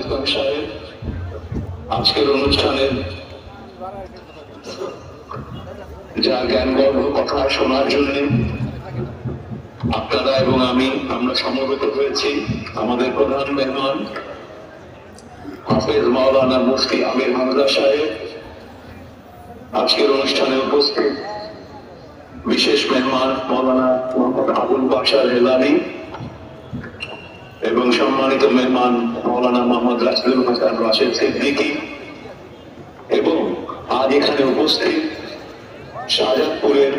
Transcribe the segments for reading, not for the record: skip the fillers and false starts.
ইসলাম সাহেব আজকের অনুষ্ঠানের যা জ্ঞানগর্ভ কথা শোনার জন্য আপনারা এবং আমরা সমবেত হয়েছি। আমাদের প্রধান মেহমান হাফেজ মাওলানা মুফতি আমির হামজা সাহেব আজকের অনুষ্ঠানে উপস্থিত, বিশেষ মেহমান মাওলানা মোহাম্মদ আবুল বাশার এলানি এবং সম্মানিত মেহমান মাওলানা মোহাম্মদ রাশিদুল হাসান রাশেদ সিদ্দিকী এবং আজ এখানে উপস্থিত শাহজাদপুরের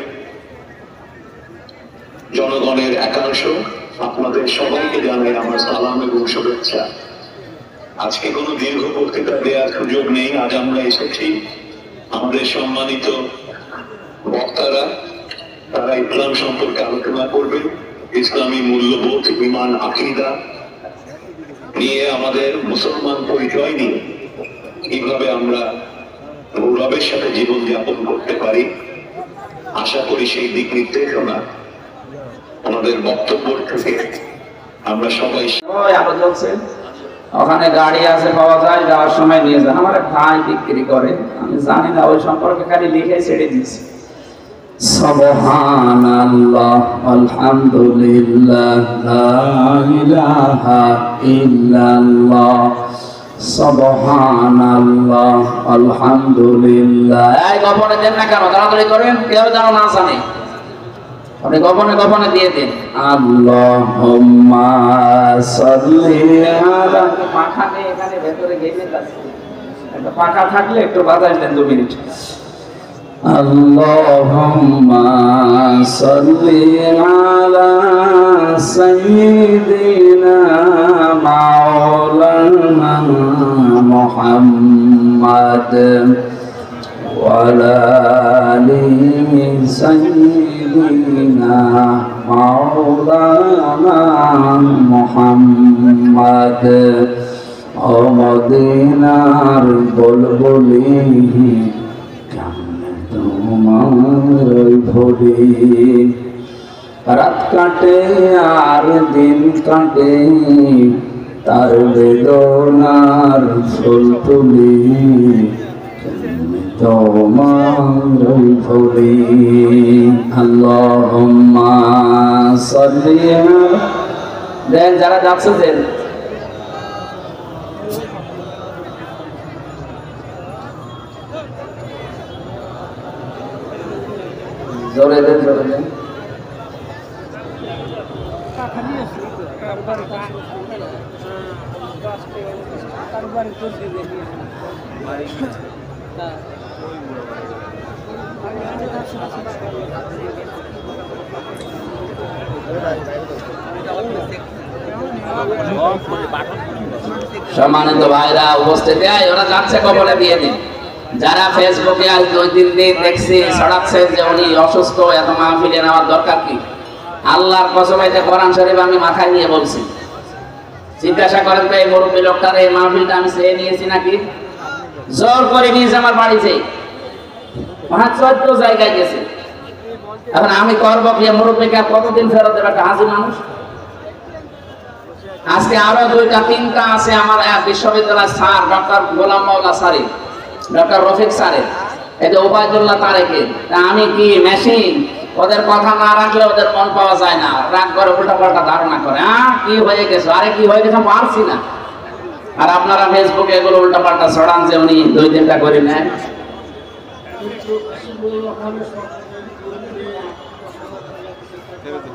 জনগণের একাংশ, আপনাদের সবাইকে জানাই আমার সালাম এবং শুভেচ্ছা। আজকে কোনো দীর্ঘ বক্তৃতা দেওয়ার সুযোগ নেই। আজ আমরা এসেছি আমাদের সম্মানিত বক্তারা, তারা ইসলাম সম্পর্কে আলোচনা করবেন, ইসলামী মূল্যবোধ, ঈমান, আকীদা নিয়ে, আমাদের মুসলমান পরিচয় নিয়ে কিভাবে আমরা গৌরবের সাথে জীবন যাপন করতে পারি। আশা করি সেই দিক নির্দেশনা আমাদের বক্তব্য থেকে আমরা সবাই। ওখানে গাড়ি আছে পাওয়া যায়, যাওয়ার সময় নিয়ে যান। আমার ভাই বিক্রি করে, আমি জানি না, ওই সম্পর্কে খালি লিখে ছেড়ে দিয়েছি। সুবহানাল্লাহ আলহামদুলিল্লাহ লা ইলাহা ইল্লাল্লাহ সুবহানাল্লাহ আলহামদুলিল্লাহ। এই গোপনে দেন না কেন? তাড়াতাড়ি করেন, কেউ যেন না জানে। আপনি গোপনে গোপনে দিয়ে দিন। আল্লাহুম্মা সাল্লি আলা। পাখা নেই এখানে, ভেতরে গেলে একটা পাখা থাকলে একটু বাজাই দেন 2 মিনিট। আল্লাহুম্মা সাল্লি আলা সাইয়্যিদিনা মাওলানা মুহাম্মাদ ওয়ালা আলি সাইয়্যিদিনা মাওলানা মুহাম্মাদ। ও মদিনার বুলবুলি তোমার ভরি, রাত কাটে আর দিন কাটে, তার বেদনার ফুল তুলি তোমার ভরি। আল্লাহুম্মা সাল্লি। দেন যারা যাচ্ছে দেন। জোরে দেন, জোরে দেন। সম্মানিত ভাইরা উপস্থিত, ওরা যাচ্ছে, কবলে দিয়ে দিন। যারা ফেসবুকে আজ 2-3 দিন দেখছি ছড়াচ্ছেন যে উনি অসুস্থ, এত মাহফিলে নেওয়ার দরকার কি? আল্লাহর কসম, এটা কোরআন শরীফ আমি মাথায় নিয়ে বলছি। জিজ্ঞাসা করেন তো এই মুরব্বী লোকটার এই মাহফিলটা আমি চেয়ে নিয়েছি নাকি? জোর করে নিয়েছে আমার বাড়িতে, 14 জায়গায় গেছে। এখন আমি করবো কি? মুরব্বীকে কতদিন ফেরত দেবে একটা হাজির মানুষ? আজকে আরো 2টা-3টা আছে আমার বিশ্ববিদ্যালয়ের স্যার, ডক্টর গোলাম মাওলা স্যারের, ডক্টর রফিক স্যারের, এই যে ওবায়দুল্লাহ তারেকের। আমি কি মেশিন? ওদের কথা না রাখলে ওদের মন পাওয়া যায় না, রাগ করে উল্টাপাল্টা ধারণা করে। কি হয়ে গেছে? আরে কি হয়ে গেছে পারছি না। আর আপনারা ফেসবুকে এগুলো উল্টাপাল্টা ছড়ান যে উনি 2-3টা করে নেন।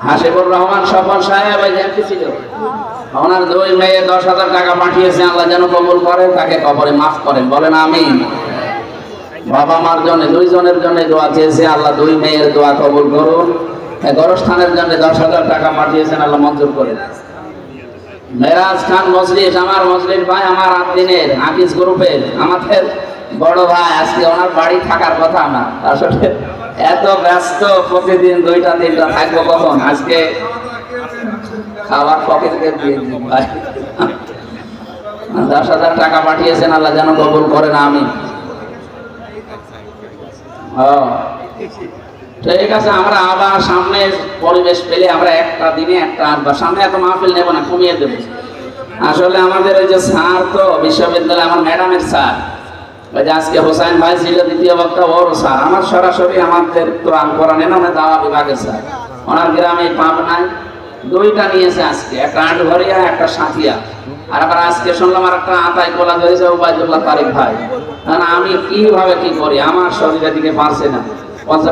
হাসিবুর রহমান স্বপন সাহেব ওই এমপি ছিল, ওনার 2 মেয়ে 10,000 টাকা পাঠিয়েছে। আল্লাহ যেন কবুল করেন, তাকে কবরে মাফ করেন, বলেন আমিন। বাবা মার জন্য 2 জনের জন্য দোয়া চেয়েছে, আল্লাহ 2 মেয়ের দোয়া কবুল করুন। গোরস্থানের জন্য 10,000 টাকা পাঠিয়েছেন, আল্লাহ মঞ্জুর করেন। মেরাজ খান মজলিস, আমার মজলিস ভাই, আমার আদিনের হাফিজ গ্রুপের আমাদের বড় ভাই, আজকে ওনার বাড়ি থাকার কথা না। আসলে এত ব্যস্ত, প্রতিদিন 2টা-3টা থাকবো কখন? আজকে খাবার পকেটে দিয়ে দিন ভাই। 10,000 টাকা পাঠিয়েছেন, আল্লাহ যেন কবুল করেন, আমিন। ঠিক আছে, আমরা আবার সামনে পরিবেশ পেলে আমরা একটা দিনে একটা আনবো। সামনে এত মাহফিল নেব না, কমিয়ে দেবো। আসলে আমাদের ওই যে স্যার তো বিশ্ববিদ্যালয়ে আমার ম্যাডামের স্যার, ওই যে আজকে হোসাইন ভাই ছিল দ্বিতীয় বক্তা, ওর স্যার আমার সরাসরি আমাদের কোরআন কোরআনে না দাওয়া বিভাগের স্যার। ওনার গ্রামে পাবনায় দুইটা নিয়েছে আজকে, একটা আটঘরিয়া একটা সাঁথিয়া। আর আবার আজকে শুনলাম আর একটা আতাই কোলা ধরেছে ওবায়দুল্লাহ তারিক ভাই। কারণ আমি কিভাবে কি করি, আমার শরীরের দিকে পারছে না।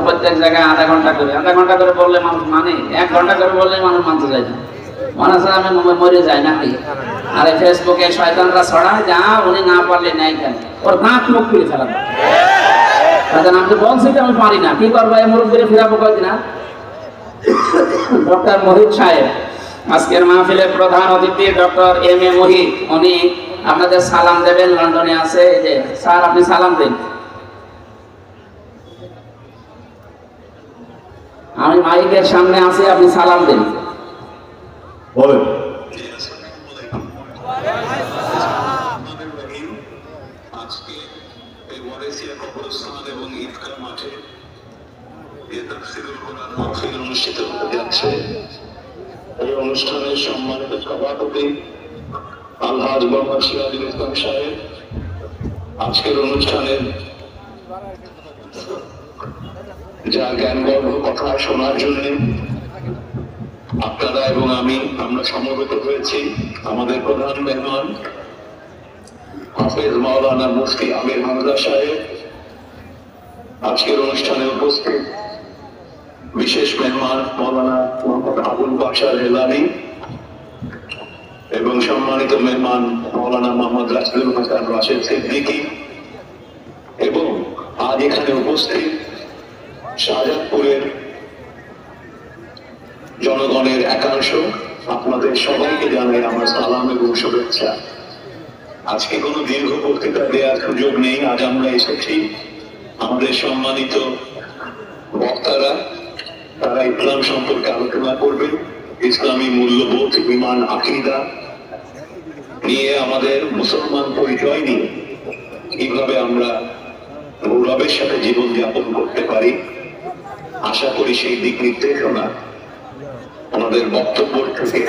প্রত্যেক জায়গায় আধা ঘন্টা করে বললে মানুষ মানে, 1 ঘন্টা করে বললে মানুষ মানতে যায় না। মনে হচ্ছে আমি মরে যাই নাকি। আরে ফেসবুকে শয়তানরা ছড়ায়, যা উনি না পারলে নেই কেন, ওর দাঁত মুখ ফিরে ফেলা। আমি তো বলছি যে আমি পারি না, কি করবো এই মুখ ফিরে ফিরাবো কয়েকদিন। ডক্টর মোহিত সাহেব আজকের মাহফিলের প্রধান অতিথি ডক্টর M.A. মোহিত, উনি আপনাদের সালাম দেবেন, লন্ডনে আছে। এই যে স্যার আপনি সালাম দিন। আমি মাইকের সামনে আছি, আপনি সালাম দিন। বলেন। আজকে এই ওয়ারেসিয়া কবরস্থান এবং ঈদগাহ মাঠে তাফসীরুল কোরআন মাহফিল অনুষ্ঠিত হতে যাচ্ছে। এই অনুষ্ঠানের সম্মানিত সভাপতি আলহাজ মোহাম্মদ সিরাজুল ইসলাম সাহেব আজকের অনুষ্ঠানের যা জ্ঞানগর্ভ কথা শোনার জন্য আপনারা এবং আমরা সমবেত হয়েছি। আমাদের প্রধান মেহমান হাফেজ মাওলানা মুফতি আমির হামজা সাহেব, আজকের অনুষ্ঠানে উপস্থিত বিশেষ মেহমান মাওলানা মোহাম্মদ আবুল বাশার হেলালি এবং সম্মানিত মেহমান মাওলানা মোহাম্মদ রাশিদুল হাসান রাশেদ সিদ্দিকী, এবং আজ এখানে উপস্থিত শাহজাদপুরের জনগণের একাংশ। আপনাদের সবাইকে জানাই আমার সালাম এবং শুভেচ্ছা। আজকে কোনো দীর্ঘ বক্তৃতা দেওয়ার সুযোগ নেই। আজ আমরা এসেছি, আমাদের সম্মানিত বক্তারা তারা ইসলাম সম্পর্কে আলোচনা করবেন। ইসলামী মূল্যবোধ, ঈমান, আকীদা নিয়ে, আমাদের মুসলমান পরিচয় নিয়ে কিভাবে আমরা গৌরবের সাথে জীবন যাপন করতে পারি। আশা করি সেই দিক নির্দেশনা আমাদের বক্তব্য থেকে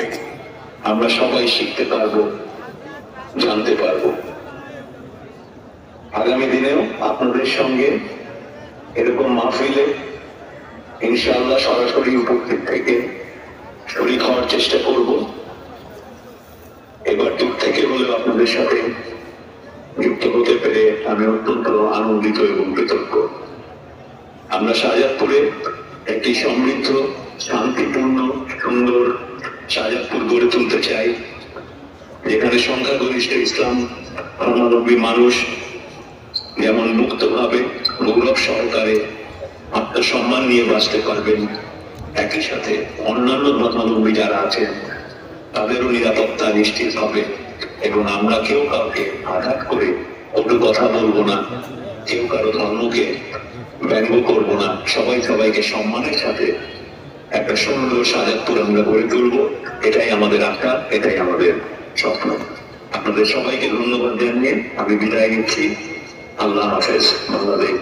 আমরা সবাই শিখতে পারবো, জানতে পারবো। আগামী দিনেও আপনাদের সঙ্গে এরকম মাহফিলে ইনশাআল্লাহ সরাসরি উপস্থিত থেকে শরীক হওয়ার চেষ্টা করব। এবার দূর থেকে হলেও আপনাদের সাথে যুক্ত হতে পেরে আমি অত্যন্ত আনন্দিত এবং কৃতজ্ঞ। আমরা শাহজাদপুরে একটি সমৃদ্ধ, শান্তিপূর্ণ, সুন্দর শাহজাদপুর গড়ে তুলতে চাই, যেখানে সংখ্যাগরিষ্ঠ ইসলাম ধর্মাবলম্বী মানুষ যেমন মুক্তভাবে গৌরব সহকারে আত্মসম্মান নিয়ে বাঁচতে পারবেন, একই সাথে অন্যান্য ধর্মাবলম্বী যারা আছেন তাদেরও নিরাপত্তা নিশ্চিত হবে। এবং আমরা কেউ কাউকে আঘাত করে কটু কথা বলবো না, কেউ কারো ধর্মকে ব্যঙ্গ করবো না, সবাই সবাইকে সম্মানের সাথে একটা সুন্দর শাহজাদপুর আমরা গড়ে তুলবো। এটাই আমাদের আশা, এটাই আমাদের স্বপ্ন। আপনাদের সবাইকে ধন্যবাদ জানিয়ে আমি বিদায় নিচ্ছি। আল্লাহ হাফেজ। বাংলাদেশ।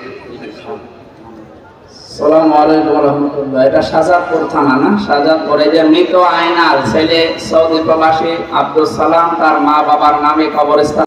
আসসালামু আলাইকুম ওয়া রাহমাতুল্লাহ। এটা শাহজাদপুর থানা না? শাহজাদপুরে যে মৃত আয়নার ছেলে সৌদি প্রবাসী আব্দুল সালাম, তার মা বাবার নামে কবরস্থান